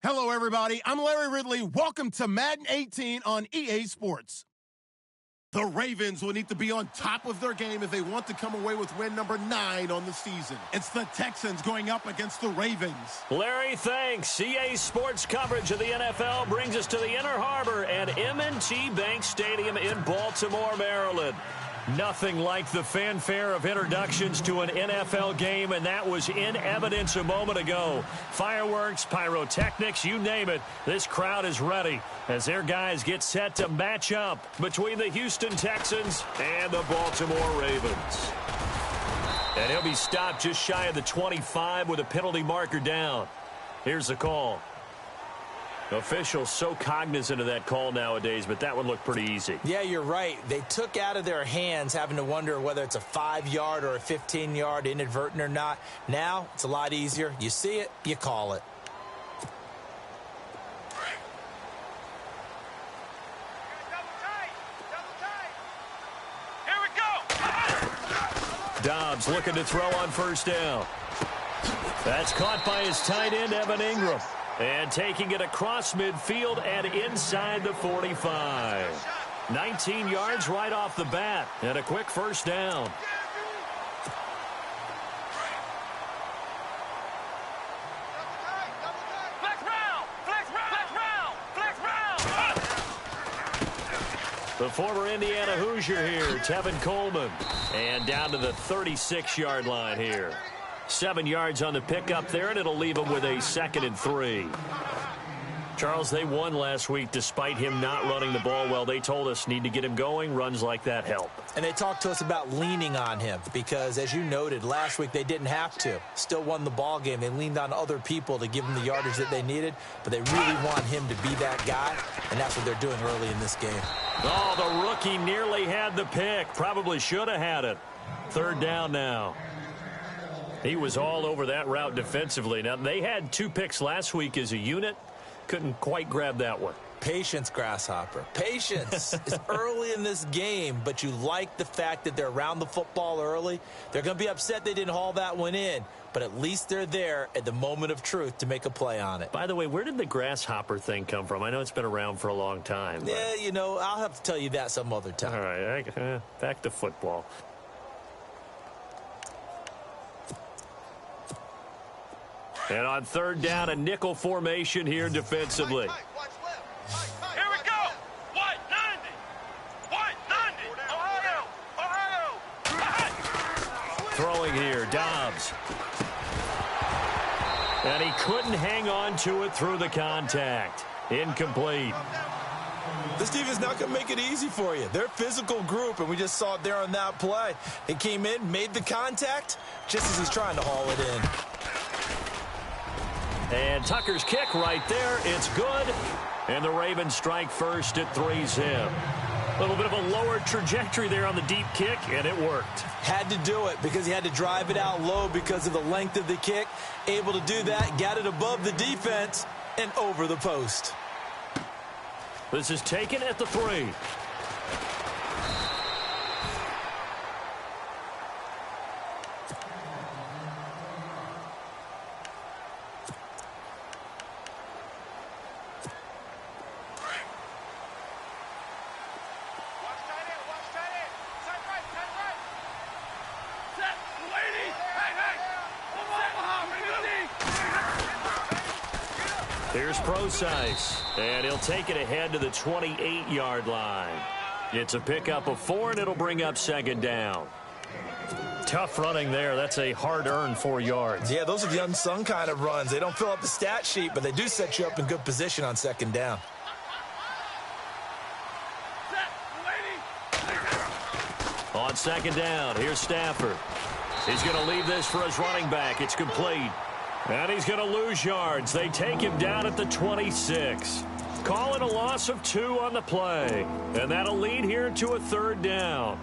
Hello, everybody. I'm Larry Ridley. Welcome to Madden 18 on EA Sports. The Ravens will need to be on top of their game if they want to come away with win number 9 on the season. It's the Texans going up against the Ravens. Larry, thanks. EA Sports coverage of the NFL brings us to the Inner Harbor at M&T Bank Stadium in Baltimore, Maryland. Nothing like the fanfare of introductions to an NFL game, and that was in evidence a moment ago. Fireworks, pyrotechnics, you name it. This crowd is ready as their guys get set to match up between the Houston Texans and the Baltimore Ravens. And he'll be stopped just shy of the 25 with a penalty marker down. Here's the call. Officials so cognizant of that call nowadays, but that one looked pretty easy. Yeah, you're right. They took out of their hands having to wonder whether it's a 5-yard or a 15-yard inadvertent or not. Now, it's a lot easier. You see it, you call it. Here we go. Dobbs looking to throw on first down. That's caught by his tight end, Evan Ingram. And taking it across midfield and inside the 45. 19 yards right off the bat. And a quick first down. The former Indiana Hoosier here, Tevin Coleman. And down to the 36-yard line here. 7 yards on the pickup there, and it'll leave them with a 2nd and 3. Charles, they won last week despite him not running the ball well. They told us need to get him going. Runs like that help. And they talked to us about leaning on him because, as you noted, last week they didn't have to. Still won the ball game. They leaned on other people to give them the yardage that they needed, but they really want him to be that guy, and that's what they're doing early in this game. Oh, the rookie nearly had the pick. Probably should have had it. 3rd down now. He was all over that route defensively. Now, they had 2 picks last week as a unit. Couldn't quite grab that one. Patience, Grasshopper. Patience. It's early in this game, but you like the fact that they're around the football early. They're going to be upset they didn't haul that one in, but at least they're there at the moment of truth to make a play on it. By the way, where did the Grasshopper thing come from? I know it's been around for a long time. But... yeah, you know, I'll have to tell you that some other time. All right, back to football. And on 3rd down, a nickel formation here defensively. Here we go. White 90. White 90. Ohio. Throwing here, Dobbs. And he couldn't hang on to it through the contact. Incomplete. This defense not going to make it easy for you. They're a physical group, and we just saw it there on that play. He came in, made the contact, just as he's trying to haul it in. And Tucker's kick right there. It's good. And the Ravens strike first at 3-zip. A little bit of a lower trajectory there on the deep kick, and it worked. Had to do it because he had to drive it out low because of the length of the kick. Able to do that, got it above the defense, and over the post. This is taken at the 3. Here's Procise, and he'll take it ahead to the 28-yard line. It's a pickup of 4, and it'll bring up 2nd down. Tough running there. That's a hard-earned 4 yards. Yeah, those are the unsung kind of runs. They don't fill up the stat sheet, but they do set you up in good position on 2nd down. On 2nd down, here's Stafford. He's going to leave this for his running back. It's complete. And he's going to lose yards. They take him down at the 26. Call it a loss of 2 on the play. And that'll lead here to a 3rd down.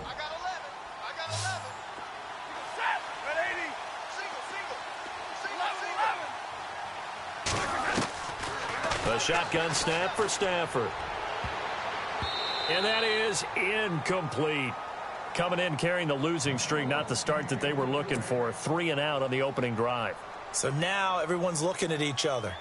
I got 11. Set. Red 80. Single. A shotgun snap for Stafford. And that is incomplete. Coming in carrying the losing streak, not the start that they were looking for. 3 and out on the opening drive. So now everyone's looking at each other.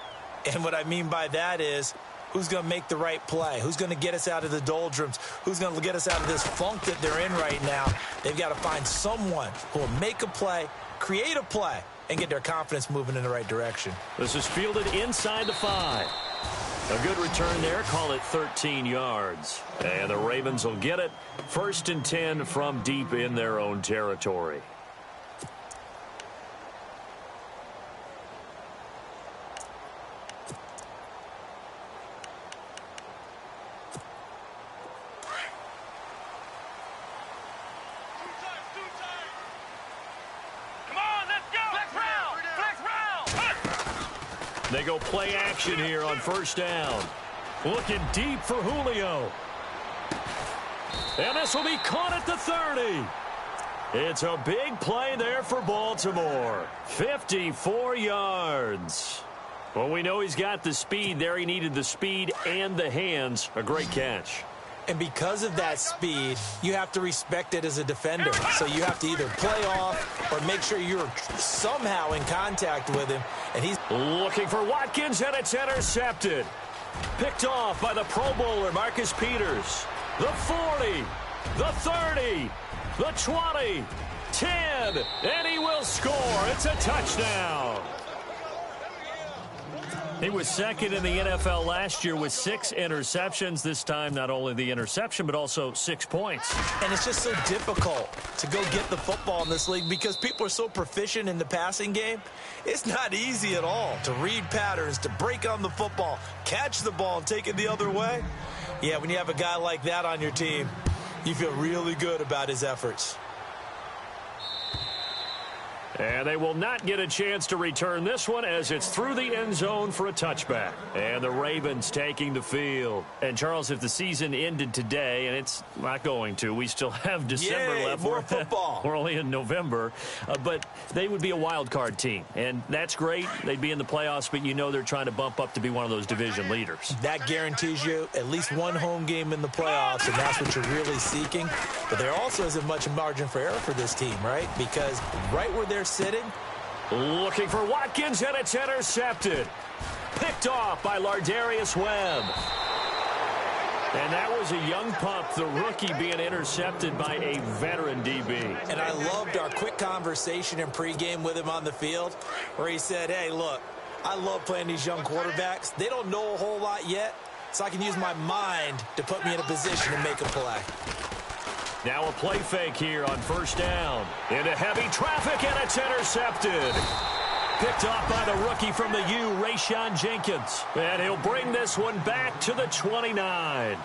And what I mean by that is, who's going to make the right play? Who's going to get us out of the doldrums? Who's going to get us out of this funk that they're in right now? They've got to find someone who will make a play, create a play, and get their confidence moving in the right direction. This is fielded inside the 5. A good return there. Call it 13 yards. And the Ravens will get it. 1st and 10 from deep in their own territory. They go play action here on 1st down. Looking deep for Julio. And this will be caught at the 30. It's a big play there for Baltimore. 54 yards. Well, we know he's got the speed there. He needed the speed and the hands. A great catch. And because of that speed, you have to respect it as a defender. So you have to either play off or make sure you're somehow in contact with him. And he's looking for Watkins, and it's intercepted. Picked off by the Pro Bowler, Marcus Peters. The 40, the 30, the 20, 10, and he will score. It's a touchdown. He was second in the NFL last year with 6 interceptions. This time, not only the interception, but also 6 points. And it's just so difficult to go get the football in this league because people are so proficient in the passing game. It's not easy at all to read patterns, to break on the football, catch the ball, and take it the other way. Yeah, when you have a guy like that on your team, you feel really good about his efforts. And they will not get a chance to return this one as it's through the end zone for a touchback. And the Ravens taking the field. And, Charles, if the season ended today, and it's not going to, we still have December left. More football. We're only in November. But they would be a wild card team. And that's great. They'd be in the playoffs, but you know they're trying to bump up to be one of those division leaders. That guarantees you at least one home game in the playoffs, and that's what you're really seeking. But there also isn't much margin for error for this team, right? Because right where they're sitting. Looking for Watkins, and it's intercepted. Picked off by Lardarius Webb. And that was a young pup, the rookie, being intercepted by a veteran DB. And I loved our quick conversation in pregame with him on the field where he said, hey, look, I love playing these young quarterbacks. They don't know a whole lot yet, so I can use my mind to put me in a position to make a play. Now a play fake here on 1st down. Into heavy traffic, and it's intercepted. Picked off by the rookie from the U, Rayshon Jenkins. And he'll bring this one back to the 29.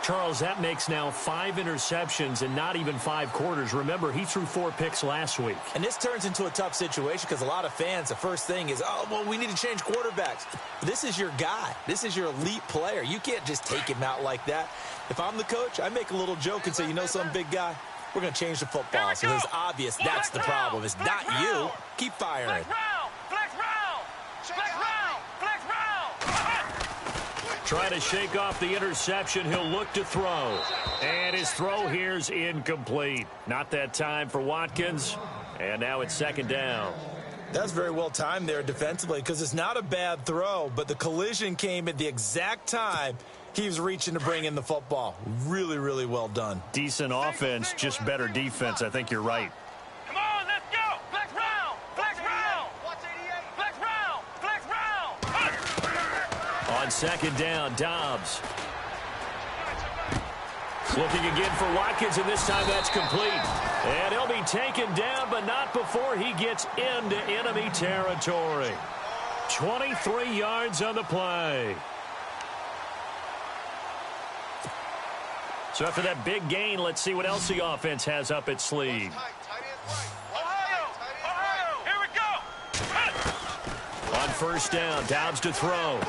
Charles, that makes now 5 interceptions in not even 5 quarters. Remember, he threw 4 picks last week. And this turns into a tough situation because a lot of fans, the first thing is, oh, well, we need to change quarterbacks. This is your guy. This is your elite player. You can't just take him out like that. If I'm the coach, I make a little joke and say, you know some big guy? We're going to change the football. So it's obvious that's the problem. It's not you. Keep firing. Trying to shake off the interception. He'll look to throw. And his throw here's incomplete. Not that time for Watkins. And now it's 2nd down. That's very well timed there defensively because it's not a bad throw, but the collision came at the exact time he was reaching to bring in the football. Really, really well done. Decent offense, just better defense. I think you're right. Come on, let's go. Flex round. Flex round. Flex round. Flex round. On 2nd down, Dobbs. Looking again for Watkins, and this time that's complete. And he'll be taken down, but not before he gets into enemy territory. 23 yards on the play. So after that big gain, let's see what else the offense has up its sleeve. Ohio, here we go. On 1st down, Dobbs to throw.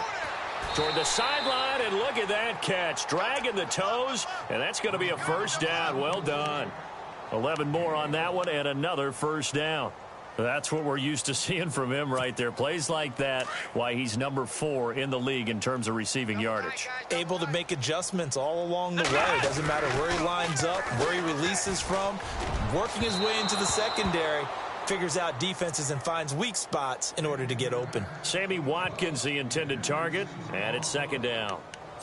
Toward the sideline, and look at that catch. Dragging the toes, and that's going to be a 1st down. Well done. 11 more on that one, and another 1st down. That's what we're used to seeing from him right there. Plays like that, why he's number 4 in the league in terms of receiving yardage. Able to make adjustments all along the way. Doesn't matter where he lines up, where he releases from. Working his way into the secondary. Figures out defenses and finds weak spots in order to get open. Sammy Watkins, the intended target, and it's second down.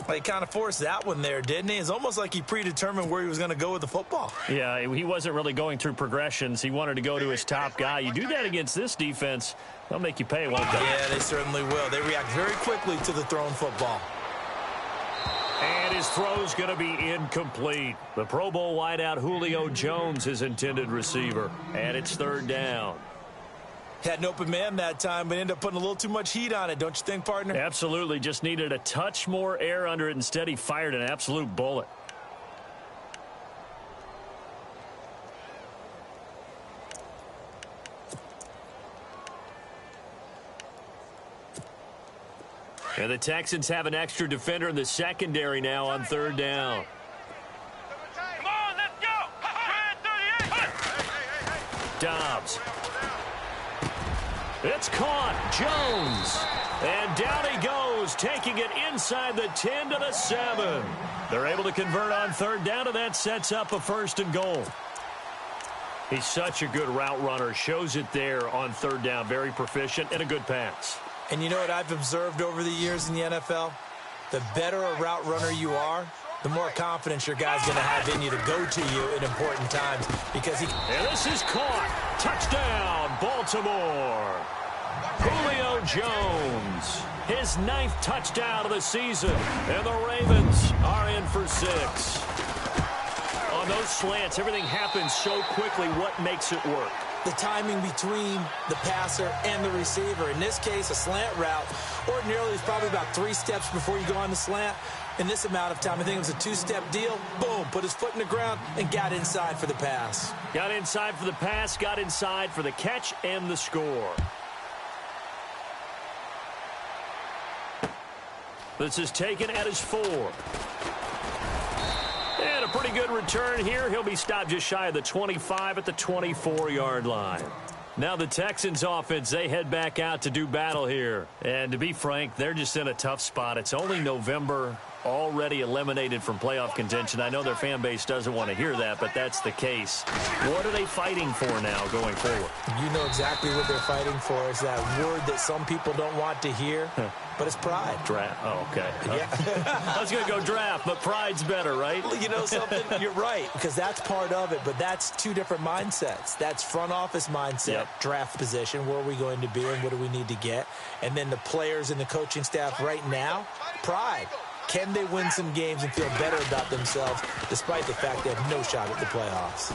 Well, he kind of forced that one there, didn't he? It's almost like he predetermined where he was going to go with the football. Yeah, he wasn't really going through progressions. He wanted to go to his top guy. You do that against this defense, they'll make you pay, won't they? Yeah, they certainly will. They react very quickly to the thrown football. And his throw's going to be incomplete. The Pro Bowl wideout Julio Jones is intended receiver, and it's third down. Had an open man that time, but ended up putting a little too much heat on it, don't you think, partner? Absolutely. Just needed a touch more air under it. Instead, he fired an absolute bullet. And the Texans have an extra defender in the secondary now on third down. Come on, let's go. 38. Dobbs. It's caught. Jones. And down he goes, taking it inside the 10 to the 7. They're able to convert on third down, and that sets up a first and goal. He's such a good route runner. Shows it there on third down. Very proficient and a good pass. And you know what I've observed over the years in the NFL? The better a route runner you are, the more confidence your guy's going to have in you to go to you in important times because he... And this is caught. Touchdown, Baltimore. Julio Jones, his 9th touchdown of the season, and the Ravens are in for 6. On those slants, everything happens so quickly. What makes it work? The timing between the passer and the receiver. In this case, a slant route ordinarily is probably about 3 steps before you go on the slant. In this amount of time, I think it was a 2-step deal. Boom, put his foot in the ground and got inside for the pass. Got inside for the pass, got inside for the catch and the score. This is taken at his 4. And a pretty good return here. He'll be stopped just shy of the 25 at the 24-yard line. Now the Texans offense, they head back out to do battle here. And to be frank, they're just in a tough spot. It's only November, already eliminated from playoff contention. I know their fan base doesn't want to hear that, but that's the case. What are they fighting for now going forward? You know exactly what they're fighting for. It's that word that some people don't want to hear, but it's pride. Draft. Oh, okay. Yeah. I was going to go draft, but pride's better, right? Well, you know something? You're right, because that's part of it, but that's 2 different mindsets. That's front office mindset, draft position, where are we going to be and what do we need to get? And then the players and the coaching staff right now, pride. Can they win some games and feel better about themselves despite the fact they have no shot at the playoffs?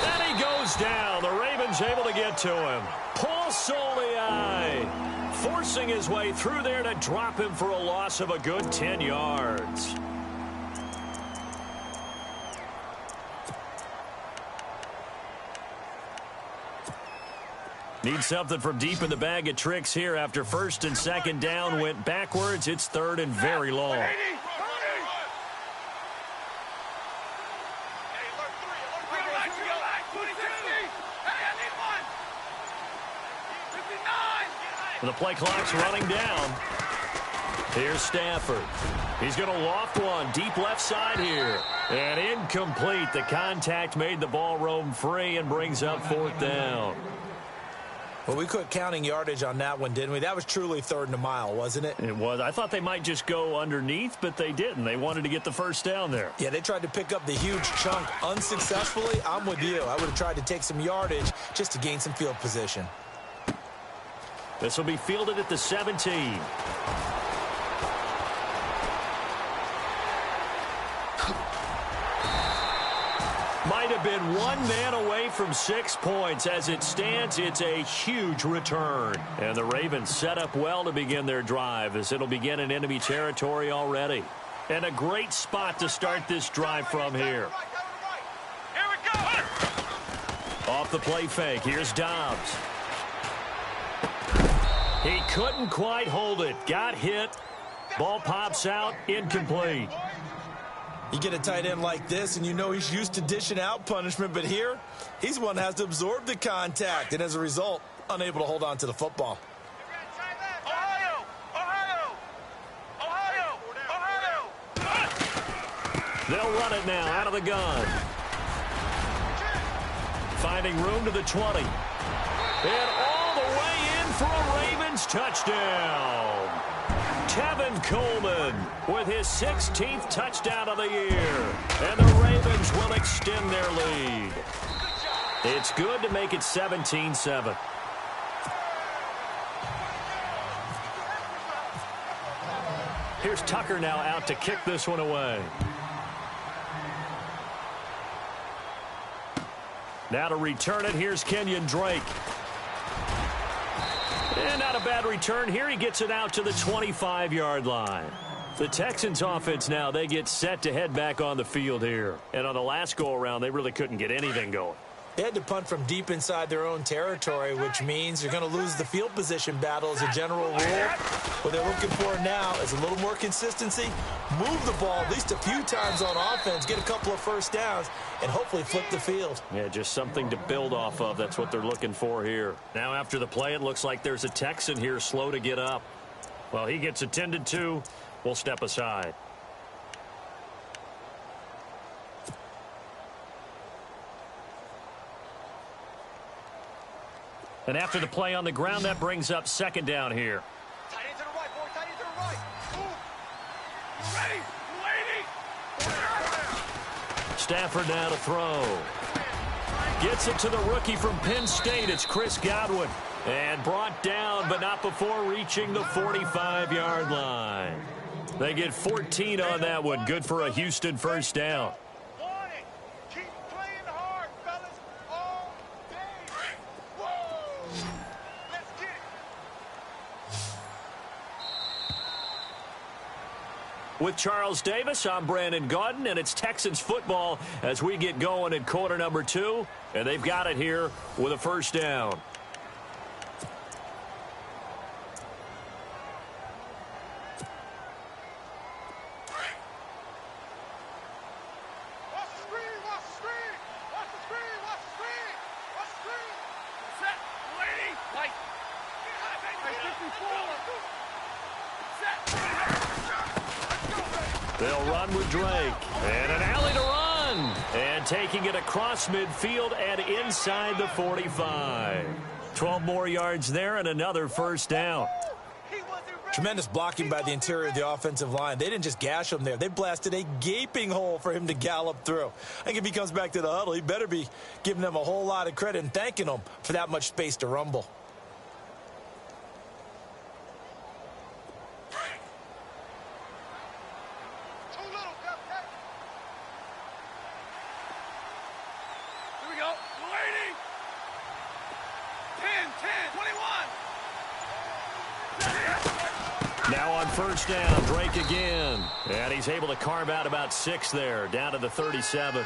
And he goes down. The Ravens able to get to him. Paul Soliai forcing his way through there to drop him for a loss of a good 10 yards. Need something from deep in the bag of tricks here after first and second down went backwards. It's third and very long. The play clock's running down. Here's Stafford. He's going to loft one deep left side here. And incomplete. The contact made the ball roam free and brings up 4th down. Well, we quit counting yardage on that one, didn't we? That was truly 3rd and a mile, wasn't it? It was. I thought they might just go underneath, but they didn't. They wanted to get the first down there. Yeah, they tried to pick up the huge chunk unsuccessfully. I'm with you. I would have tried to take some yardage just to gain some field position. This will be fielded at the 17. Might have been 1 man away from 6 points. As it stands, it's a huge return. And the Ravens set up well to begin their drive as it'll begin in enemy territory already. And a great spot to start this drive from here. Here we go. Off the play fake, here's Dobbs. He couldn't quite hold it. Got hit. Ball pops out, incomplete. You get a tight end like this, and you know he's used to dishing out punishment, but here, he's one that has to absorb the contact, and as a result, unable to hold on to the football. Ohio! Ohio! Ohio! Ohio! They'll run it now out of the gun. Finding room to the 20. And all the way in for a Ravens touchdown. Tevin Coleman with his 16th touchdown of the year. And the Ravens will extend their lead. It's good to make it 17-7. Here's Tucker now out to kick this one away. Now to return it, here's Kenyon Drake. And not a bad return here. He gets it out to the 25-yard line. The Texans offense now, they get set to head back on the field here. And on the last go-around, they really couldn't get anything going. They had to punt from deep inside their own territory, which means you're going to lose the field position battle as a general rule. What they're looking for now is a little more consistency, move the ball at least a few times on offense, get a couple of first downs, and hopefully flip the field. Yeah, just something to build off of. That's what they're looking for here. Now after the play, it looks like there's a Texan here slow to get up. Well, he gets attended to. We'll step aside. And after the play on the ground, that brings up second down here. Tight end to the right, boy. Tight end to the right. Move. Ready. Lady. Stafford now to throw. Gets it to the rookie from Penn State. It's Chris Godwin. And brought down, but not before reaching the 45-yard line. They get 14 on that one. Good for a Houston first down. Keep playing hard, fellas. All day. Whoa. Let's get it. With Charles Davis, I'm Brandon Gaudin, and it's Texans football as we get going in quarter number 2. And they've got it here with a first down. They'll run with Drake. And an alley to run. And taking it across midfield and inside the 45. 12 more yards there and another first down. Tremendous blocking by the interior of the offensive line. They didn't just gash him there. They blasted a gaping hole for him to gallop through. I think if he comes back to the huddle, he better be giving them a whole lot of credit and thanking them for that much space to rumble. First down, Drake again. And he's able to carve out about 6 there, down to the 37.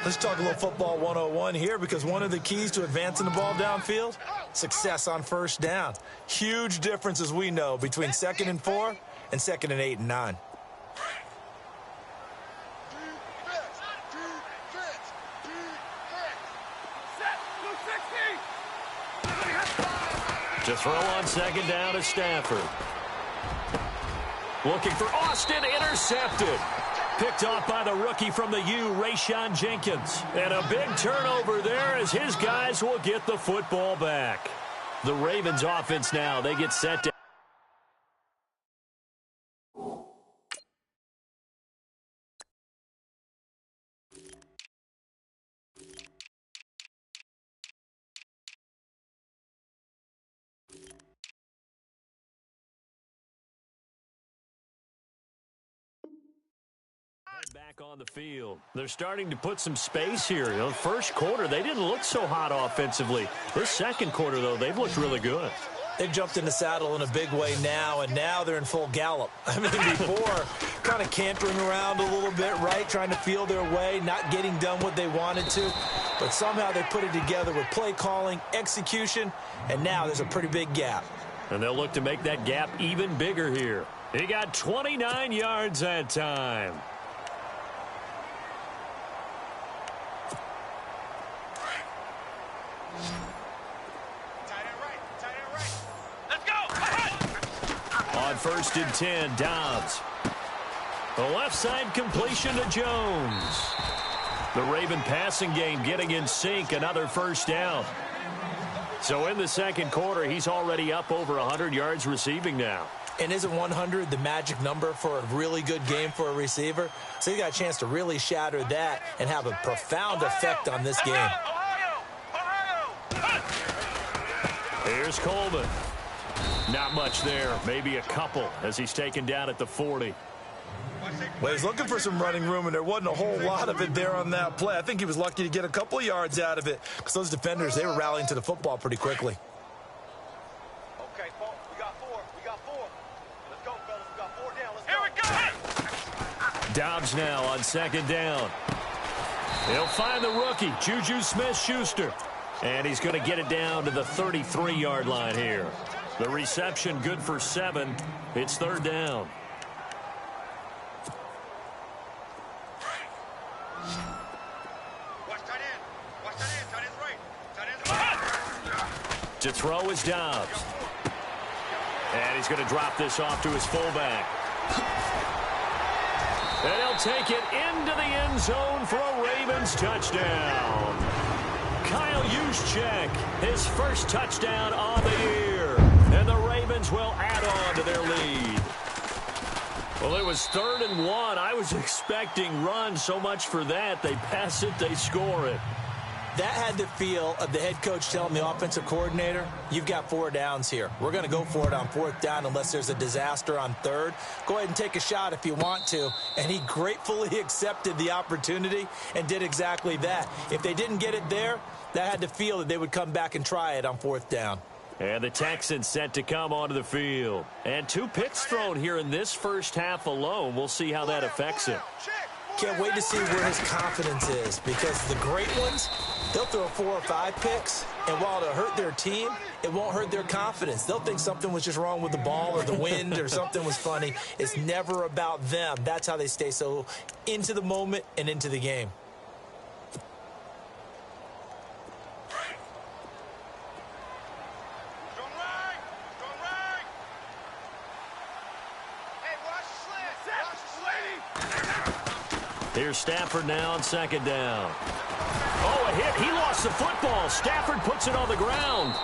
Let's talk a little football 101 here, because one of the keys to advancing the ball downfield, success on first down. Huge difference, as we know, between 2nd and 4 and 2nd and 8 and 9. To throw on second down is Stafford. Looking for Austin, intercepted. Picked off by the rookie from the U, Rayshon Jenkins. And a big turnover there as his guys will get the football back. The Ravens offense now, they get set to back on the field. They're starting to put some space here. You know, first quarter, they didn't look so hot offensively. This second quarter, though, they've looked really good. They've jumped in the saddle in a big way now, and now they're in full gallop. I mean, before, kind of cantering around a little bit, right, trying to feel their way, not getting done what they wanted to. But somehow they put it together with play calling, execution, and now there's a pretty big gap. And they'll look to make that gap even bigger here. He got 29 yards that time. first and 10. Dobbs. The left side completion to Jones. The Raven passing game getting in sync. Another first down. So in the second quarter, he's already up over 100 yards receiving now. And isn't 100 the magic number for a really good game for a receiver? So you got a chance to really shatter that and have a profound effect on this game. Here's Coleman. Not much there. Maybe a couple as he's taken down at the 40. Well, he's looking for some running room, and there wasn't a whole lot of it there on that play. I think he was lucky to get a couple of yards out of it because those defenders, they were rallying to the football pretty quickly. Okay, we got four. We got four. Let's go, fellas. We got 4 down. Let's go. Dobbs now on second down. He'll find the rookie, Juju Smith-Schuster. And he's going to get it down to the 33-yard line here. The reception good for 7. It's third down. To throw is Dobbs. And he's going to drop this off to his fullback. And he'll take it into the end zone for a Ravens touchdown. Kyle Juszczyk, his first touchdown on the year. And the Ravens will add on to their lead. Well, it was 3rd and 1. I was expecting run, so much for that. They pass it, they score it. That had the feel of the head coach telling the offensive coordinator, you've got 4 downs here. We're going to go for it on 4th down unless there's a disaster on 3rd. Go ahead and take a shot if you want to. And he gratefully accepted the opportunity and did exactly that. If they didn't get it there, that had the feel that they would come back and try it on 4th down. And the Texans set to come onto the field. And 2 picks thrown here in this first half alone. We'll see how that affects him. Can't wait to see where his confidence is, because the great ones, they'll throw 4 or 5 picks, and while it'll hurt their team, it won't hurt their confidence. They'll think something was just wrong with the ball or the wind or something was funny. It's never about them. That's how they stay so into the moment and into the game. Here's Stafford now on second down. Oh, a hit. He lost the football. Stafford puts it on the ground.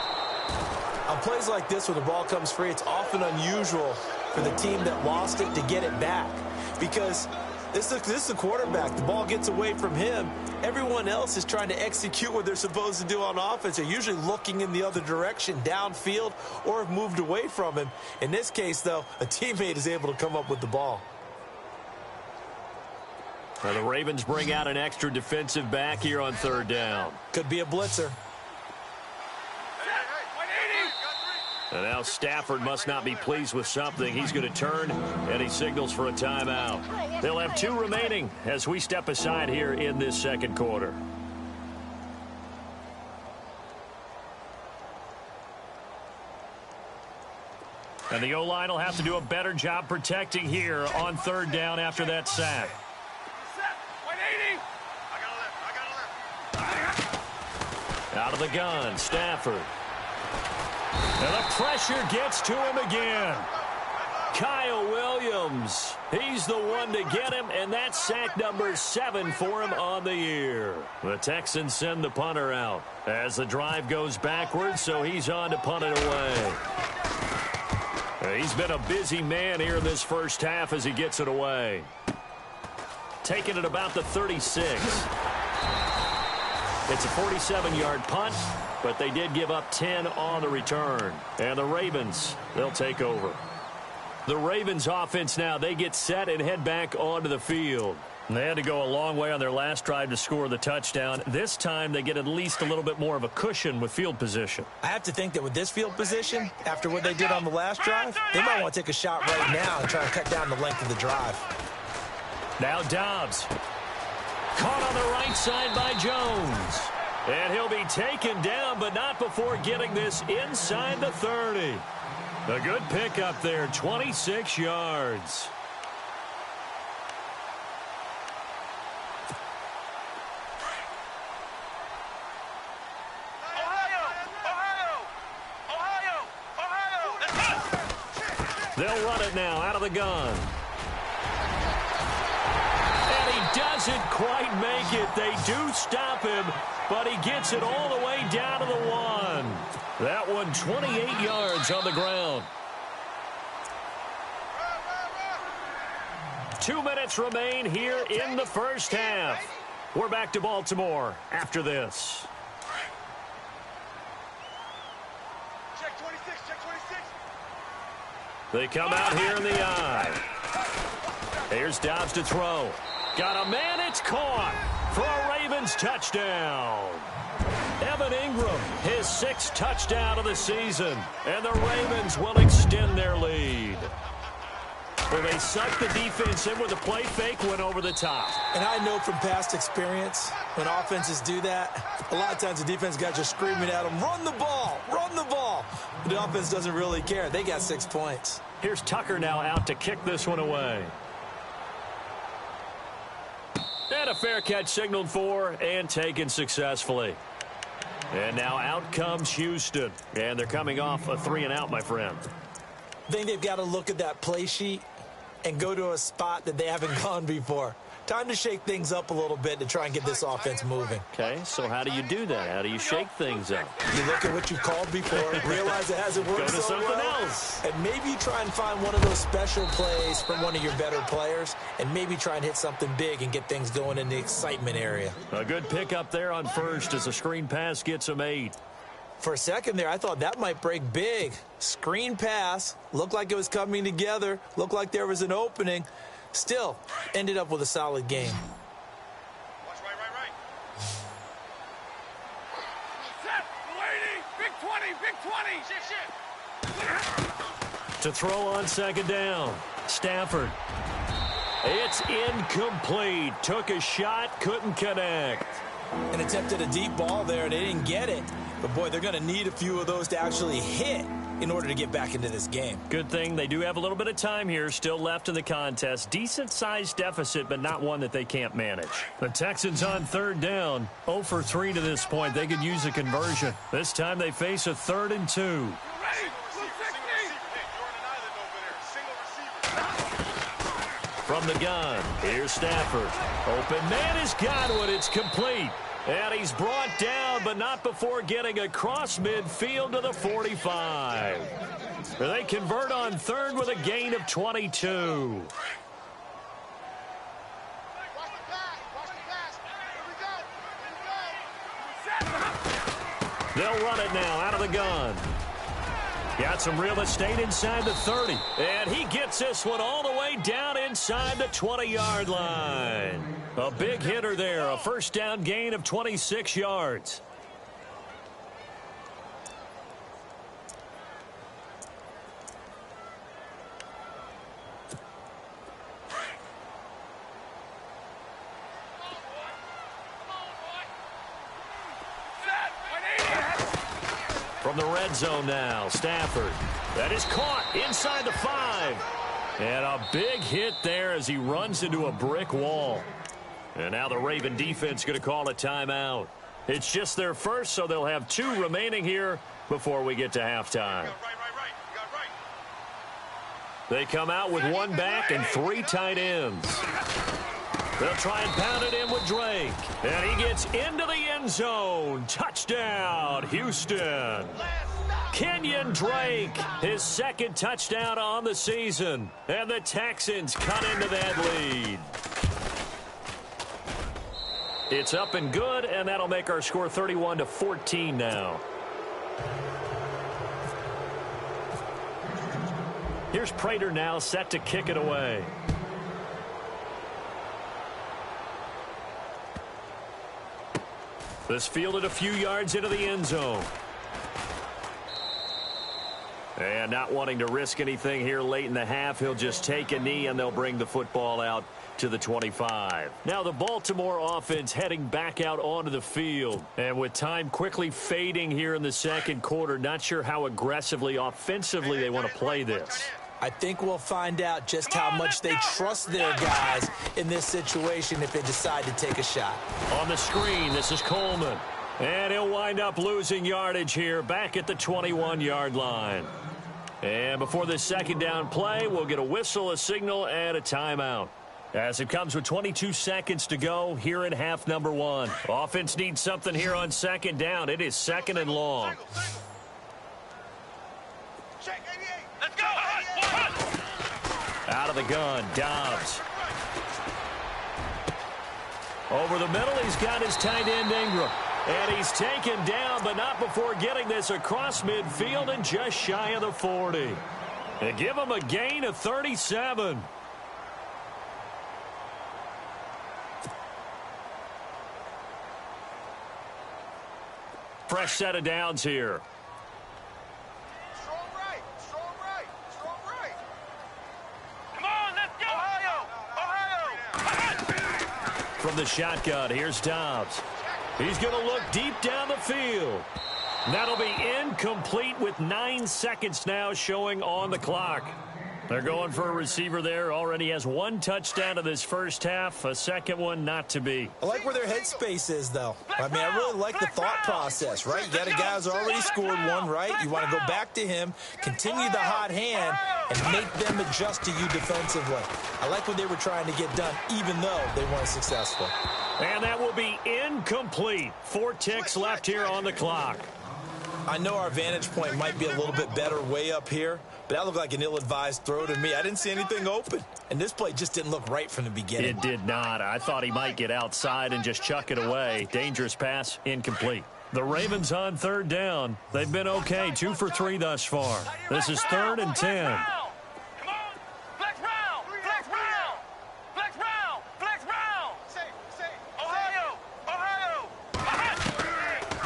On plays like this where the ball comes free, it's often unusual for the team that lost it to get it back, because this is the quarterback. The ball gets away from him. Everyone else is trying to execute what they're supposed to do on offense. They're usually looking in the other direction, downfield, or have moved away from him. In this case, though, a teammate is able to come up with the ball. Now the Ravens bring out an extra defensive back here on 3rd down. Could be a blitzer. And now Stafford must not be pleased with something. He's going to turn, and he signals for a timeout. They'll have 2 remaining as we step aside here in this second quarter. And the O-line will have to do a better job protecting here on 3rd down after that sack. Out of the gun, Stafford. And the pressure gets to him again. Kyle Williams, he's the one to get him, and that's sack number 7 for him on the year. The Texans send the punter out as the drive goes backwards, so he's on to punt it away. He's been a busy man here in this first half as he gets it away. Taking it about the 36. It's a 47-yard punt, but they did give up 10 on the return. And the Ravens, they'll take over. The Ravens offense now, they get set and head back onto the field. They had to go a long way on their last drive to score the touchdown. This time they get at least a little bit more of a cushion with field position. I have to think that with this field position, after what they did on the last drive, they might want to take a shot right now and try to cut down the length of the drive. Now Dobbs. Caught on the right side by Jones. And he'll be taken down, but not before getting this inside the 30. A good pickup there, 26 yards. They'll They'll run it now out of the gun. And he doesn't quite make it. They do stop him, but he gets it all the way down to the 1. That one 28 yards on the ground. 2 minutes remain here in the first half. We're back to Baltimore after this. Check 26, check 26. They come out here in the eye. Here's Dobbs to throw. Got a man, it's caught for a Ravens touchdown. Evan Ingram, his 6th touchdown of the season, and the Ravens will extend their lead. Well, they sucked the defense in with a play fake, went over the top. And I know from past experience, when offenses do that, a lot of times the defense guys are screaming at them, run the ball, run the ball. But the offense doesn't really care. They got 6 points. Here's Tucker now out to kick this one away. And a fair catch signaled for and taken successfully. And now out comes Houston. And they're coming off a 3-and-out, my friend. I think they've got to look at that play sheet and go to a spot that they haven't gone before. Time to shake things up a little bit to try and get this offense moving. Okay, so how do you do that? How do you shake things up? You look at what you've called before, realize it hasn't worked Go to so something well, else. and maybe try and find one of those special plays from one of your better players, and maybe try and hit something big and get things going in the excitement area. A good pickup there on first as a screen pass gets him 8. For a second there, I thought that might break big. Screen pass, looked like it was coming together, looked like there was an opening. Still, ended up with a solid game. Watch right. Set, lady, big 20, big 20. Shift. To throw on second down. Stafford. It's incomplete. Took a shot, couldn't connect. And attempted a deep ball there, they didn't get it. But, boy, they're going to need a few of those to actually hit in order to get back into this game. Good thing they do have a little bit of time here still left in the contest. Decent-sized deficit, but not one that they can't manage. The Texans on third down. 0 for 3 to this point. They could use a conversion. This time they face a 3rd and 2. From the gun, here's Stafford. Open man is Godwin. It's complete. And he's brought down, but not before getting across midfield to the 45. They convert on third with a gain of 22. They'll run it now out of the gun. Got some real estate inside the 30. And he gets this one all the way down inside the 20-yard line. A big hitter there. A first down gain of 26 yards. From the red zone now, Stafford. That is caught inside the 5. And a big hit there as he runs into a brick wall. And now the Raven defense going to call a timeout. It's just their first, so they'll have 2 remaining here before we get to halftime. They come out with 1 back and 3 tight ends. They'll try and pound it in with Drake. And he gets into the end zone. Touchdown, Houston. Kenyon Drake, his 2nd touchdown on the season. And the Texans cut into that lead. It's up and good, and that'll make our score 31-14 now. Here's Prater now set to kick it away. This fielded a few yards into the end zone. And not wanting to risk anything here late in the half, he'll just take a knee and they'll bring the football out to the 25. Now the Baltimore offense heading back out onto the field. And with time quickly fading here in the second quarter, not sure how aggressively offensively they want to play this. I think we'll find out just how much they trust their guys in this situation if they decide to take a shot. On the screen, this is Coleman. And he'll wind up losing yardage here back at the 21-yard line. And before this second down play, we'll get a whistle, a signal, and a timeout. As it comes with 22 seconds to go here in half number 1. Offense needs something here on second down. It is second and long. Check 88. Let's go. Out of the gun, Dobbs. Over the middle, he's got his tight end Ingram. And he's taken down, but not before getting this across midfield and just shy of the 40. They give him a gain of 37. Fresh set of downs here. Strong right. Strong right. Strong right. Come on, let's go. Ohio. From the shotgun, here's Dobbs. He's going to look deep down the field. That'll be incomplete with 9 seconds now showing on the clock. They're going for a receiver there. Already has 1 touchdown in this first half. A second one not to be. I like where their headspace is, though. I mean, I really like the thought process, right? You got a guy who's already scored one, right? You want to go back to him, continue the hot hand, and make them adjust to you defensively. I like what they were trying to get done, even though they weren't successful. And that will be incomplete. 4 ticks left here on the clock. I know our vantage point might be a little bit better way up here, but that looked like an ill-advised throw to me. I didn't see anything open, and this play just didn't look right from the beginning. It did not. I thought he might get outside and just chuck it away. Dangerous pass, incomplete. The Ravens on third down. They've been okay, 2 for 3 thus far. This is 3rd and 10.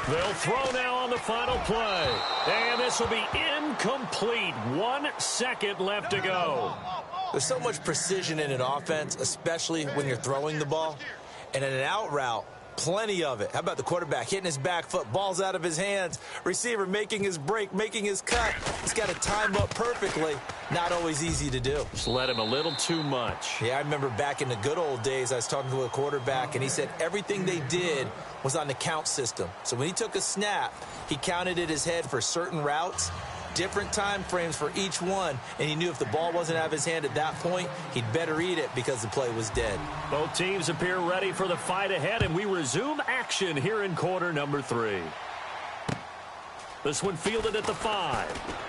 They'll throw now on the final play. And this will be incomplete. 1 second left to go. There's so much precision in an offense, especially when you're throwing the ball. And in an out route, plenty of it. How about the quarterback hitting his back foot, ball's out of his hands, receiver making his break, making his cut. He's got to time up perfectly. Not always easy to do. Just let him a little too much. Yeah, I remember back in the good old days, I was talking to a quarterback, and he said everything they did was on the count system. So when he took a snap, he counted in his head for certain routes, different time frames for each one, and he knew if the ball wasn't out of his hand at that point, he'd better eat it because the play was dead. Both teams appear ready for the fight ahead, and we resume action here in quarter number 3. This one fielded at the 5.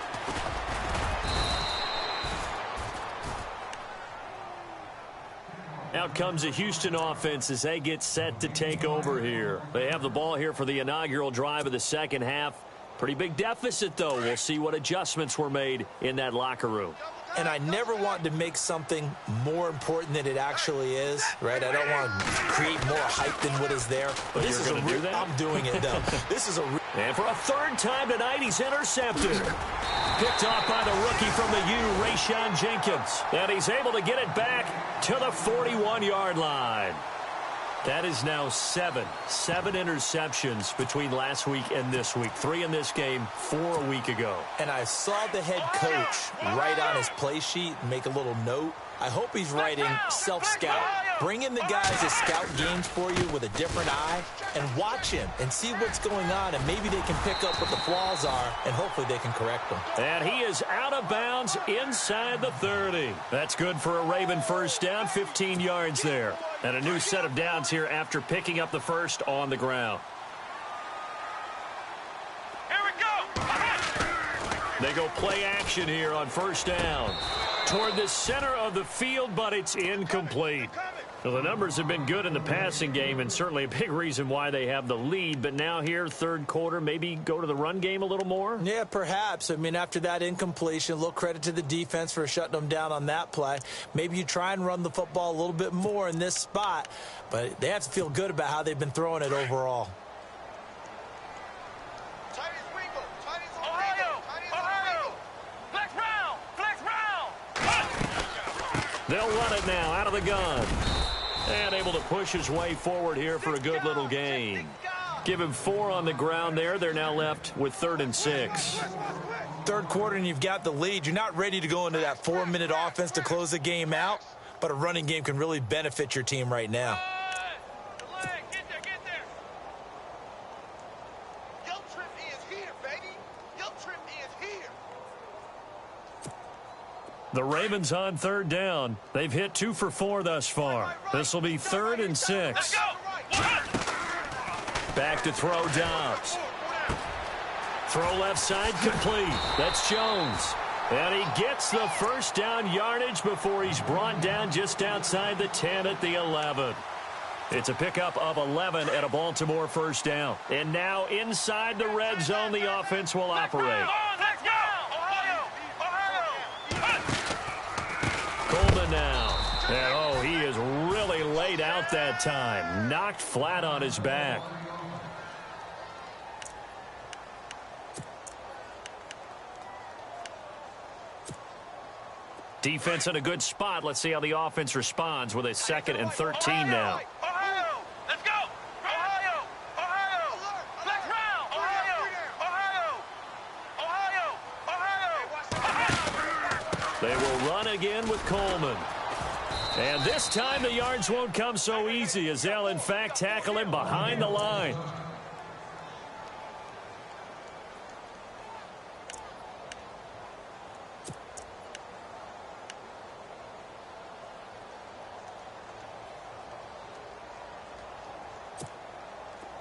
Out comes the Houston offense as they get set to take over here. They have the ball here for the inaugural drive of the second half. Pretty big deficit, though. We'll see what adjustments were made in that locker room. And I never want to make something more important than it actually is, right? I don't want to create more hype than what is there. But this is do that? I'm doing it, though. This is a and for a 3rd time tonight, he's intercepted. Picked off by the rookie from the U, Rayshon Jenkins. And he's able to get it back to the 41-yard line. That is now 7 interceptions between last week and this week. 3 in this game, 4 a week ago. And I saw the head coach write on his play sheet and make a little note. I hope he's writing self-scout. Bring in the guys that scout games for you with a different eye and watch him and see what's going on, and maybe they can pick up what the flaws are, and hopefully they can correct them. And he is out of bounds inside the 30. That's good for a Raven first down, 15 yards there. And a new set of downs here after picking up the first on the ground. Here we go. They go play action here on first down. Toward the center of the field, but it's incomplete. Well, the numbers have been good in the passing game, and certainly a big reason why they have the lead. But now here, third quarter, maybe go to the run game a little more? Yeah, perhaps. I mean, after that incompletion, a little credit to the defense for shutting them down on that play. Maybe you try and run the football a little bit more in this spot, but they have to feel good about how they've been throwing it overall. They'll run it now out of the gun. And able to push his way forward here for a good little gain. Give him 4 on the ground there. They're now left with 3rd and 6. Third quarter and you've got the lead. You're not ready to go into that 4-minute offense to close the game out, but a running game can really benefit your team right now. The Ravens on third down. They've hit 2 for 4 thus far. This will be 3rd and 6. Back to throw Dobbs. Throw left side complete. That's Jones. And he gets the first down yardage before he's brought down just outside the 10 at the 11. It's a pickup of 11 at a Baltimore first down. And now inside the red zone, the offense will operate. Coleman now. And, he is really laid out that time. Knocked flat on his back. Defense in a good spot. Let's see how the offense responds with a 2nd and 13 now. Ohio! Let's go! Ohio! Ohio! Let's round! Ohio! Ohio! They will run again with Coleman. And this time the yards won't come so easy as they'll, in fact, tackle him behind the line.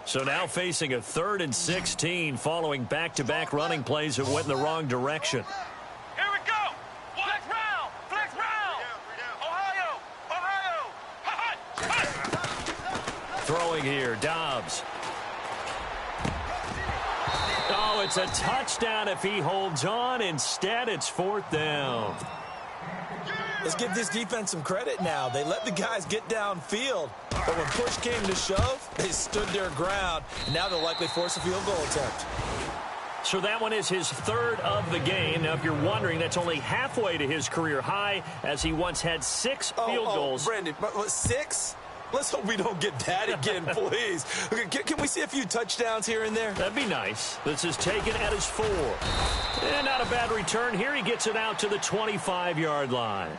So now facing a 3rd and 16 following back-to-back running plays that went in the wrong direction. Here we go! Flex round! Flex round! Ohio! Ohio! Throwing here, Dobbs. Oh, it's a touchdown if he holds on. Instead, it's 4th down. Let's give this defense some credit now. They let the guys get downfield, but when push came to shove, they stood their ground. And now they'll likely force a field goal attempt. So that one is his 3rd of the game. Now, if you're wondering, that's only halfway to his career high, as he once had 6 field goals. Brandon, 6? Let's hope we don't get that again, please. Okay, can we see a few touchdowns here and there? That'd be nice. This is taken at his 4. And not a bad return. Here he gets it out to the 25-yard line.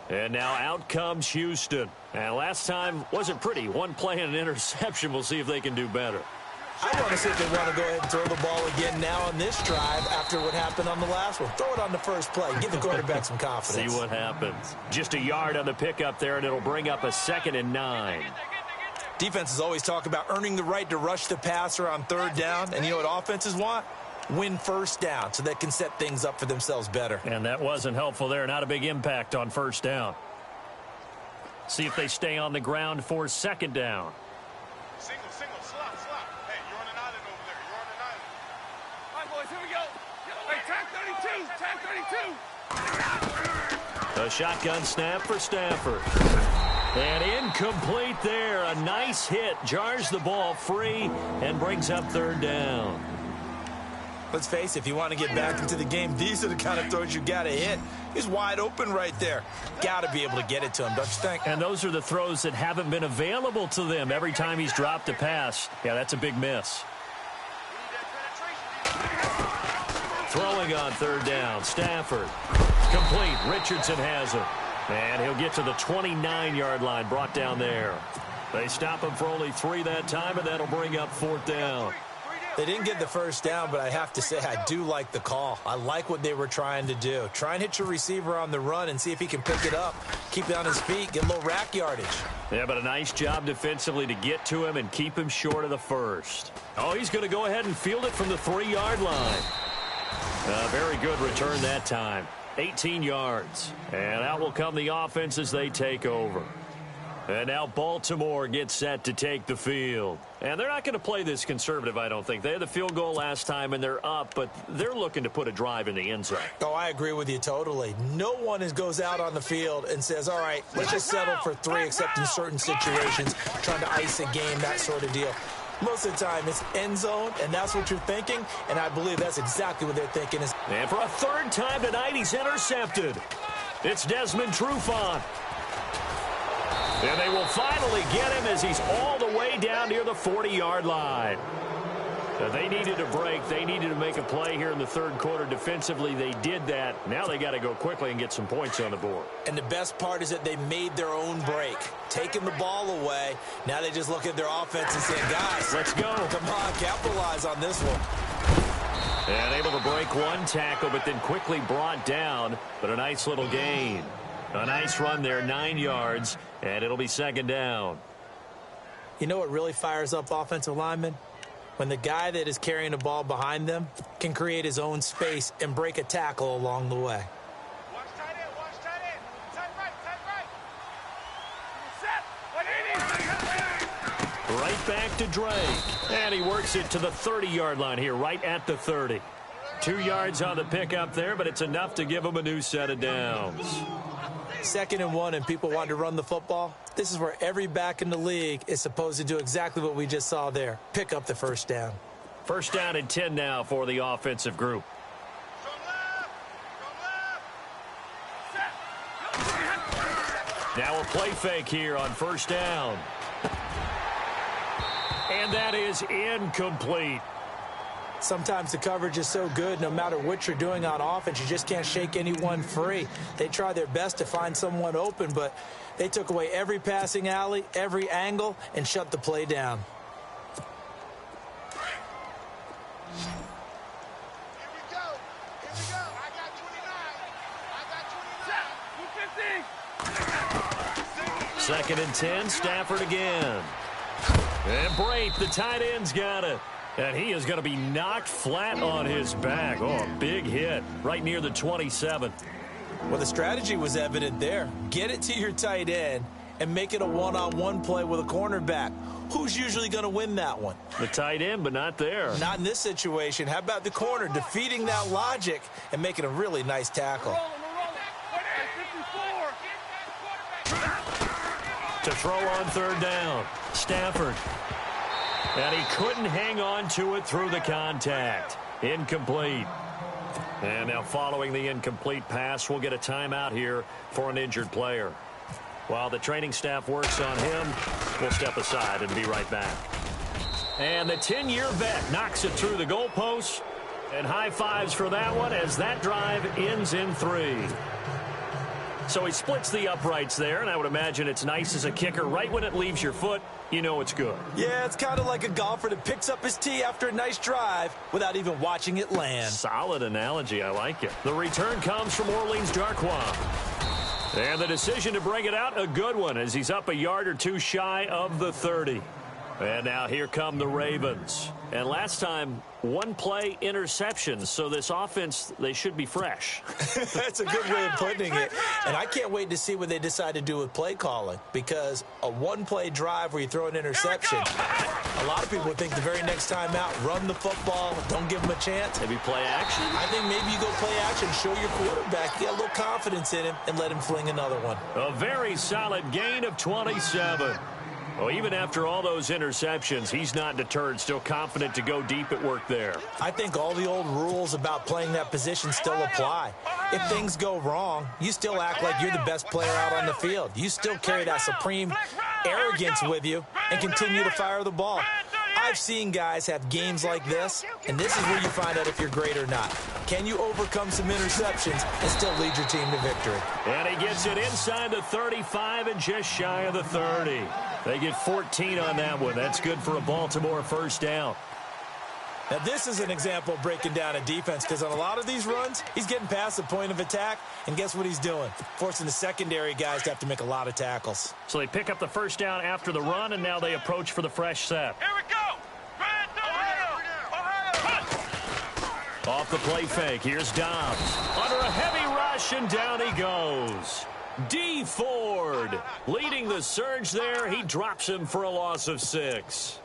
And now out comes Houston. And last time wasn't pretty. One play and an interception. We'll see if they can do better. I want to see if they want to go ahead and throw the ball again now on this drive after what happened on the last one. Throw it on the first play. Give the quarterback some confidence. See what happens. Just a yard on the pickup there, and it'll bring up a 2nd and 9. Defenses always talk about earning the right to rush the passer on 3rd down. And you know what offenses want? Win first down so they can set things up for themselves better. And that wasn't helpful there. Not a big impact on 1st down. See if they stay on the ground for 2nd down. Single, slot. Hey, you're on an island over there. You're on an island. All right, boys, here we go. Hey, tag 32. A shotgun snap for Stafford. And incomplete there. A nice hit. Jars the ball free and brings up 3rd down. Let's face it, if you want to get back into the game, these are the kind of throws you got to hit. He's wide open right there. Got to be able to get it to him, don't you think? And those are the throws that haven't been available to them every time he's dropped a pass. Yeah, that's a big miss. Throwing on 3rd down, Stafford. Complete. Richardson has it. And he'll get to the 29-yard line, brought down there. They stop him for only 3 that time, and that'll bring up 4th down. They didn't get the first down, but I have to say I do like the call. I like what they were trying to do. Try and hit your receiver on the run and see if he can pick it up, keep it on his feet, get a little rack yardage. Yeah, but a nice job defensively to get to him and keep him short of the first. Oh, he's going to go ahead and field it from the 3-yard line. A very good return that time. 18 yards. And out will come the offense as they take over. And now Baltimore gets set to take the field. And they're not going to play this conservative, I don't think. They had the field goal last time, and they're up, but they're looking to put a drive in the end zone. Oh, I agree with you totally. No one goes out on the field and says, all right, let's just settle for 3, except in certain situations, trying to ice a game, that sort of deal. Most of the time, it's end zone, and that's what you're thinking, and I believe that's exactly what they're thinking. And for a 3rd time tonight, he's intercepted. It's Desmond Trufant. And they will finally get him as he's all the way down near the 40-yard line. They needed a break. They needed to make a play here in the third quarter. Defensively, they did that. Now they got to go quickly and get some points on the board. And the best part is that they made their own break, taking the ball away. Now they just look at their offense and say, guys, let's go. Come on, capitalize on this one. And able to break one tackle, but then quickly brought down. But a nice little gain. A nice run there, 9 yards, and it'll be second down. You know what really fires up offensive linemen? When the guy that is carrying the ball behind them can create his own space and break a tackle along the way. Watch tight end, watch tight end. Tight right. Set. Right back to Drake. And he works it to the 30-yard line here, right at the 30. 2 yards on the pickup there, but it's enough to give him a new set of downs. 2nd and 1 and people want to run the football. This is where every back in the league is supposed to do exactly what we just saw there. Pick up the first down. First down and 10 now for the offensive group. Now a play fake here on first down. And that is incomplete. Sometimes the coverage is so good, no matter what you're doing on offense, you just can't shake anyone free. They try their best to find someone open, but they took away every passing alley, every angle, and shut the play down. Here we go. I got 29. 2nd and 10, Stafford again. And Brate, the tight end's got it. And he is going to be knocked flat on his back. Oh, a big hit right near the 27. Well, the strategy was evident there. Get it to your tight end and make it a one-on-one play with a cornerback. Who's usually going to win that one? The tight end, but not there. Not in this situation. How about the corner defeating that logic and making a really nice tackle? To throw on third down, Stafford. And he couldn't hang on to it through the contact. Incomplete. And now following the incomplete pass, we'll get a timeout here for an injured player. While the training staff works on him, we'll step aside and be right back. And the 10-year vet knocks it through the goalposts. And high fives for that one as that drive ends in 3. So he splits the uprights there, and I would imagine it's nice as a kicker. Right when it leaves your foot, you know it's good. Yeah, it's kind of like a golfer that picks up his tee after a nice drive without even watching it land. Solid analogy. I like it. The return comes from Orleans Darkwa. And the decision to bring it out, a good one, as he's up a yard or two shy of the 30. And now here come the Ravens. And last time, one play interceptions, so this offense, they should be fresh. That's a good way of putting it. And I can't wait to see what they decide to do with play calling, because a one-play drive where you throw an interception, a lot of people would think the very next time out, run the football, don't give them a chance. Maybe play action? I think maybe you go play action, show your quarterback, get a little confidence in him, and let him fling another one. A very solid gain of 27. Well, even after all those interceptions, he's not deterred, still confident to go deep at work there. I think all the old rules about playing that position still apply. If things go wrong, you still act like you're the best player out on the field. You still carry that supreme arrogance with you and continue to fire the ball. I've seen guys have games like this, and this is where you find out if you're great or not. Can you overcome some interceptions and still lead your team to victory? And he gets it inside the 35 and just shy of the 30. They get 14 on that one. That's good for a Baltimore first down. Now, this is an example of breaking down a defense, because on a lot of these runs, he's getting past the point of attack, and guess what he's doing? Forcing the secondary guys to have to make a lot of tackles. So they pick up the first down after the run, and now they approach for the fresh set. Here we go. Off the play fake, here's Dobbs. Under a heavy rush, and down he goes. D. Ford leading the surge there. He drops him for a loss of 6.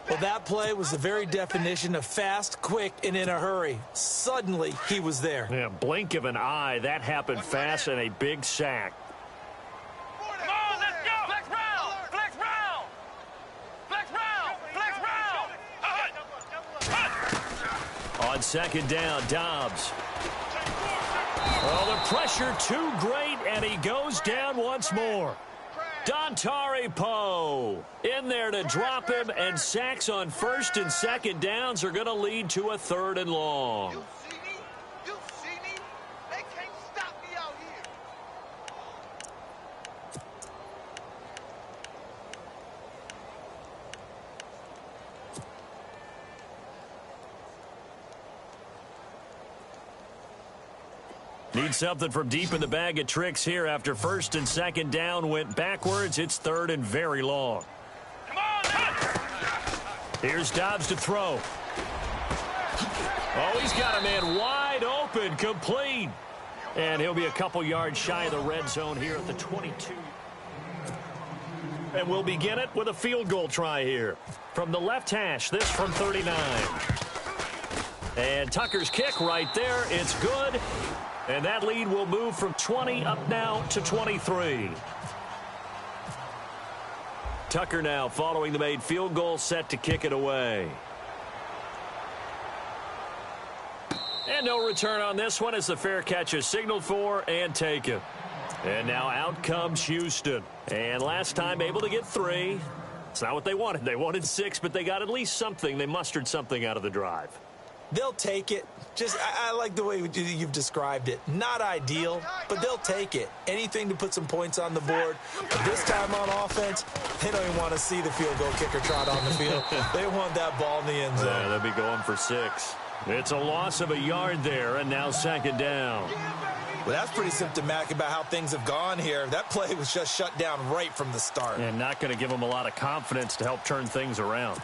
Well, that play was the very definition of fast, quick, and in a hurry. Suddenly, he was there. Yeah, blink of an eye. That happened fast, and a big sack. Come on, let's go. Flex round. Flex round. Flex round. Flex round. On second down, Dobbs. Oh, the pressure too great, and he goes down once more. Dontari Joey Poe in there to drop him, and sacks on first and second downs are going to lead to a 3rd and long. You see me? You see me? They can't stop me out here. Need something from deep in the bag of tricks here after first and second down went backwards. It's 3rd and very long. Come on, Here's Dobbs to throw. Oh, he's got a man wide open, complete. And he'll be a couple yards shy of the red zone here at the 22. And we'll begin it with a field goal try here. From the left hash, this from 39. And Tucker's kick right there. It's good. And that lead will move from 20 up now to 23. Tucker now following the made field goal, set to kick it away. And no return on this one as the fair catch is signaled for and taken. And now out comes Houston. And last time able to get 3. It's not what they wanted. They wanted 6, but they got at least something. They mustered something out of the drive. They'll take it. I like the way you've described it. Not ideal, but they'll take it. Anything to put some points on the board. But this time on offense, they don't even want to see the field goal kicker trot on the field. They want that ball in the end zone. Yeah, they'll be going for 6. It's a loss of a yard there, and now 2nd down. Well, that's pretty symptomatic about how things have gone here. That play was just shut down right from the start. And not going to give them a lot of confidence to help turn things around.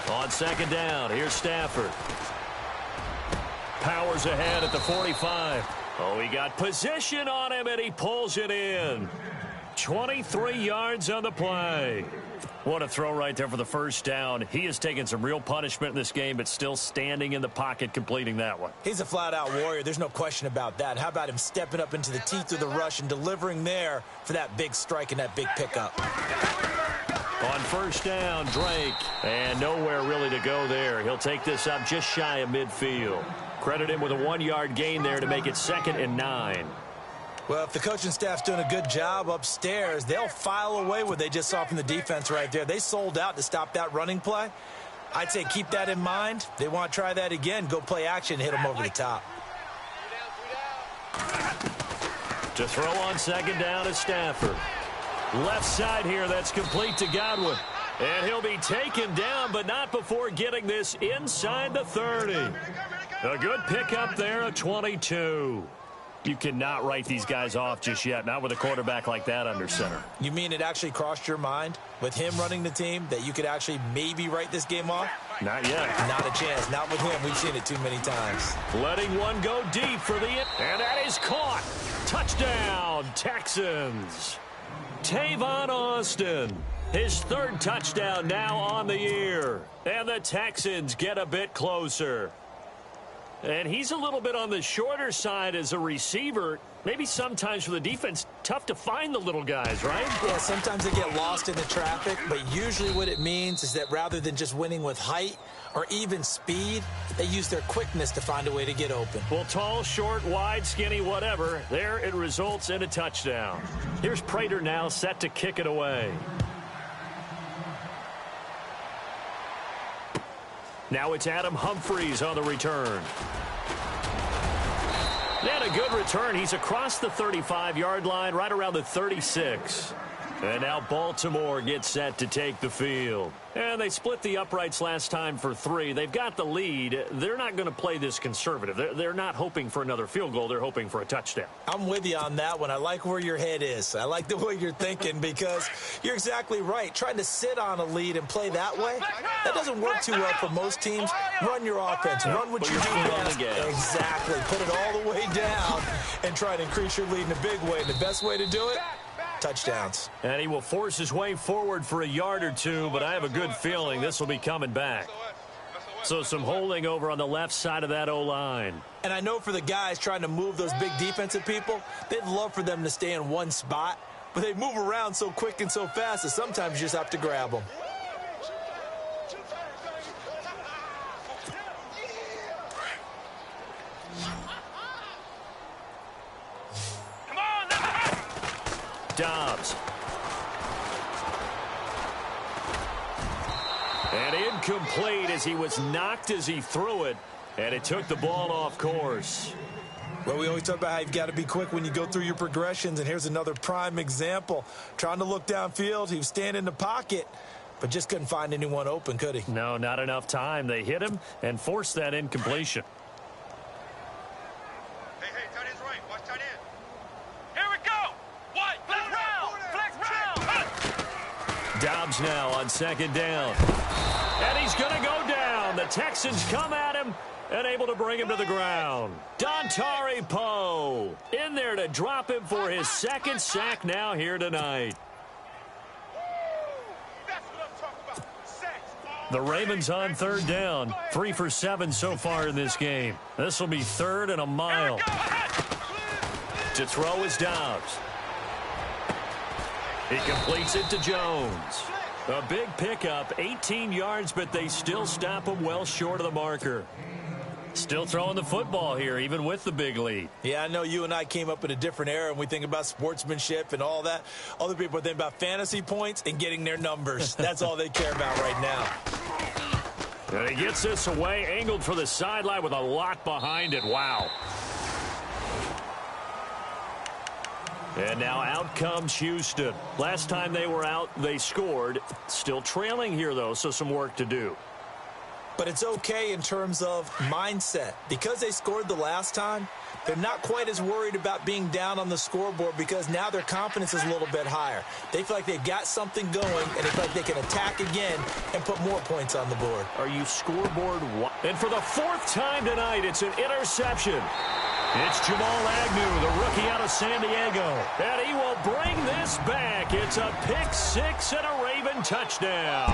On 2nd down, here's Stafford. Powers ahead at the 45. Oh, he got position on him, and he pulls it in. 23 yards on the play. What a throw right there for the first down. He has taken some real punishment in this game, but still standing in the pocket completing that one. He's a flat-out warrior. There's no question about that. How about him stepping up into the teeth of the rush and delivering there for that big strike and that big pickup? On first down, Drake. And nowhere really to go there. He'll take this up just shy of midfield. Credit him with a 1-yard gain there to make it 2nd and 9. Well, if the coaching staff's doing a good job upstairs, they'll file away what they just saw from the defense right there. They sold out to stop that running play. I'd say keep that in mind. They want to try that again. Go play action, hit them over the top. To throw on 2nd down is Stafford. Left side here, that's complete to Godwin. And he'll be taken down, but not before getting this inside the 30. A good pickup there at 22. You cannot write these guys off just yet, not with a quarterback like that under center. You mean it actually crossed your mind with him running the team that you could actually maybe write this game off? Not yet. Not a chance. Not with him. We've seen it too many times. Letting one go deep for the... And that is caught. Touchdown, Texans. Tavon Austin. His 3rd touchdown now on the year. And the Texans get a bit closer. And he's a little bit on the shorter side as a receiver. Maybe sometimes for the defense, tough to find the little guys, right? Yeah, sometimes they get lost in the traffic, but usually what it means is that rather than just winning with height or even speed, they use their quickness to find a way to get open. Well, tall, short, wide, skinny, whatever, there it results in a touchdown. Here's Prater now set to kick it away. Now it's Adam Humphries on the return. And a good return. He's across the 35-yard line, right around the 36. And now Baltimore gets set to take the field. And they split the uprights last time for 3. They've got the lead. They're not going to play this conservative. They're not hoping for another field goal. They're hoping for a touchdown. I'm with you on that one. I like where your head is. I like the way you're thinking because you're exactly right. Trying to sit on a lead and play that way, that doesn't work too well for most teams. Run your offense. Run what you do best. Exactly. Put it all the way down and try to increase your lead in a big way. And the best way to do it? Touchdowns. And he will force his way forward for a yard or 2, but I have a good feeling this will be coming back. So some holding over on the left side of that O-line. And I know for the guys trying to move those big defensive people, they'd love for them to stay in one spot, but they move around so quick and so fast that sometimes you just have to grab them. Dobbs. And incomplete as he was knocked as he threw it, and it took the ball off course. Well, we always talk about how you've got to be quick when you go through your progressions, and here's another prime example. Trying to look downfield, he was standing in the pocket, but just couldn't find anyone open, could he? No, not enough time. They hit him and forced that incompletion. Hey, tight end's right. Watch tight end. Here we go. What? Flex round. Dobbs now on second down. And he's going to go down. The Texans come at him and able to bring him to the ground. Dontari Poe in there to drop him for his second sack now here tonight. That's what I'm talking about. Sacks. The Ravens on third down. 3 for 7 so far in this game. This will be 3rd and a mile. To throw is Dobbs. He completes it to Jones. A big pickup, 18 yards, but they still stop him well short of the marker. Still throwing the football here, even with the big lead. Yeah, I know you and I came up in a different era, and we think about sportsmanship and all that. Other people think about fantasy points and getting their numbers. That's all they care about right now. And he gets this away, angled for the sideline with a lot behind it. Wow. And now out comes Houston. Last time they were out, they scored. Still trailing here, though, so some work to do. But it's okay in terms of mindset. Because they scored the last time, they're not quite as worried about being down on the scoreboard because now their confidence is a little bit higher. They feel like they've got something going, and they feel like they can attack again and put more points on the board. Are you scoreboard? And for the 4th time tonight, it's an interception. It's Jamal Agnew, the rookie out of San Diego. And he will bring this back. It's a pick 6 and a Raven touchdown.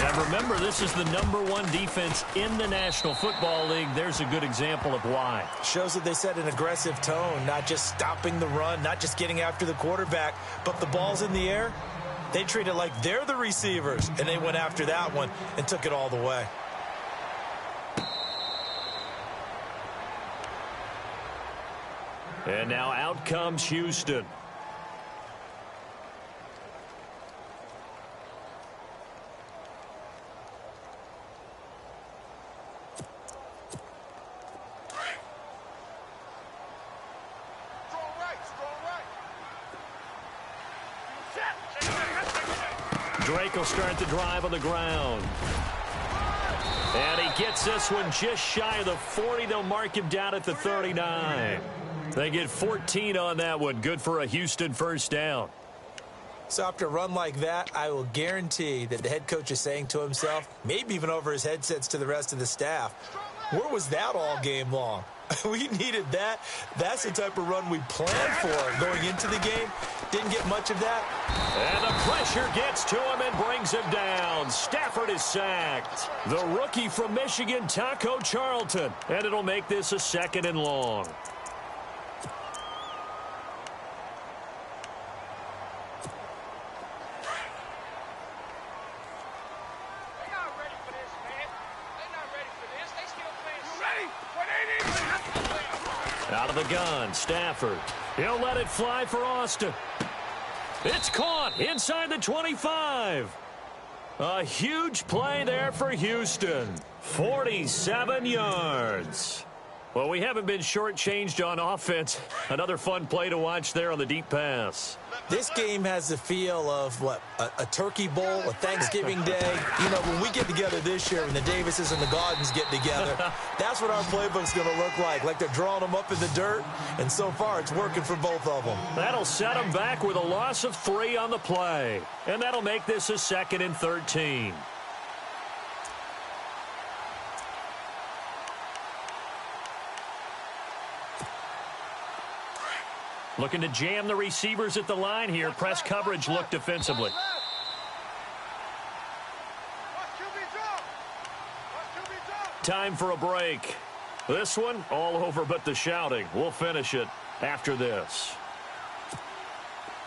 And remember, this is the #1 defense in the National Football League. There's a good example of why. Shows that they set an aggressive tone, not just stopping the run, not just getting after the quarterback, but the ball's in the air. They treat it like they're the receivers, and they went after that one and took it all the way. And now out comes Houston. Drake will start the drive on the ground. And he gets this one just shy of the 40. They'll mark him down at the 39. They get 14 on that one. Good for a Houston first down. So after a run like that, I will guarantee that the head coach is saying to himself, maybe even over his headsets to the rest of the staff, where was that all game long? We needed that. That's the type of run we planned for going into the game. Didn't get much of that. And the pressure gets to him and brings him down. Stafford is sacked. The rookie from Michigan, Taco Charlton. And it'll make this a 2nd and long. Out of the gun, Stafford. He'll let it fly for Austin. It's caught inside the 25. A huge play there for Houston. 47 yards. Well, we haven't been shortchanged on offense. Another fun play to watch there on the deep pass. This game has the feel of, what, a turkey bowl, a Thanksgiving day. You know, when we get together this year, when the Davises and the Gaudens get together, that's what our playbook's going to look like they're drawing them up in the dirt, and so far it's working for both of them. That'll set them back with a loss of 3 on the play, and that'll make this a 2nd and 13. Looking to jam the receivers at the line here. Press coverage look defensively. Time for a break. This one, all over but the shouting. We'll finish it after this.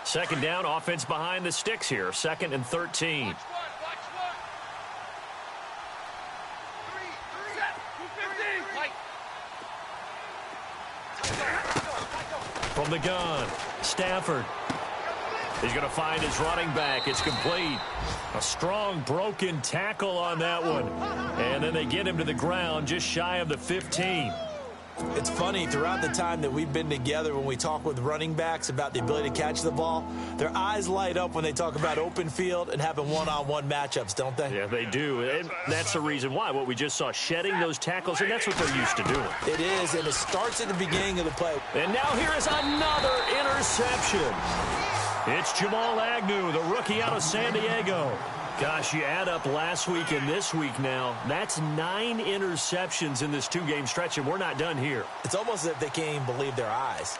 2nd down, offense behind the sticks here. 2nd and 13. From the gun, Stafford. He's going to find his running back. It's complete. A strong broken tackle on that one. And then they get him to the ground just shy of the 15. It's funny, throughout the time that we've been together, when we talk with running backs about the ability to catch the ball, their eyes light up when they talk about open field and having one-on-one matchups, don't they? Yeah, they do. And that's the reason why. What we just saw, shedding those tackles, and that's what they're used to doing. It is, and it starts at the beginning of the play. And now here is another interception. It's Jamal Agnew, the rookie out of San Diego. Gosh, you add up last week and this week now, that's 9 interceptions in this 2-game stretch, and we're not done here. It's almost as if they can't even believe their eyes.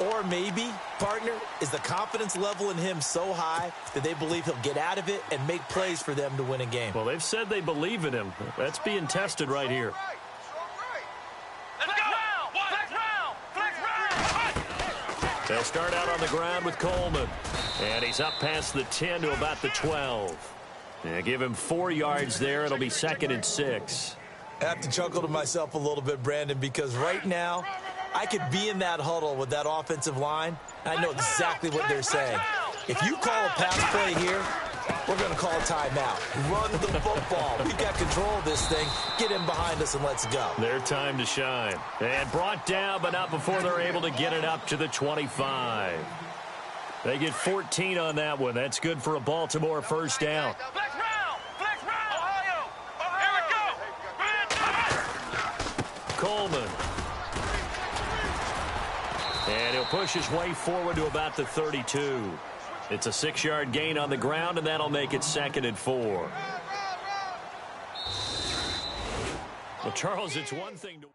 Or maybe, partner, is the confidence level in him so high that they believe he'll get out of it and make plays for them to win a game. Well, they've said they believe in him. That's being tested right here. They'll start out on the ground with Coleman. And he's up past the 10 to about the 12. Yeah, give him 4 yards there. It'll be 2nd and 6. I have to chuckle to myself a little bit, Brandon, because right now I could be in that huddle with that offensive line. I know exactly what they're saying. If you call a pass play here, we're going to call a timeout. Run the football. We've got control of this thing. Get in behind us and let's go. Their time to shine. And brought down, but not before they're able to get it up to the 25. They get 14 on that one. That's good for a Baltimore first down. Coleman. And he'll push his way forward to about the 32. It's a 6-yard gain on the ground, and that'll make it 2nd and 4. Well, Charles, it's one thing to...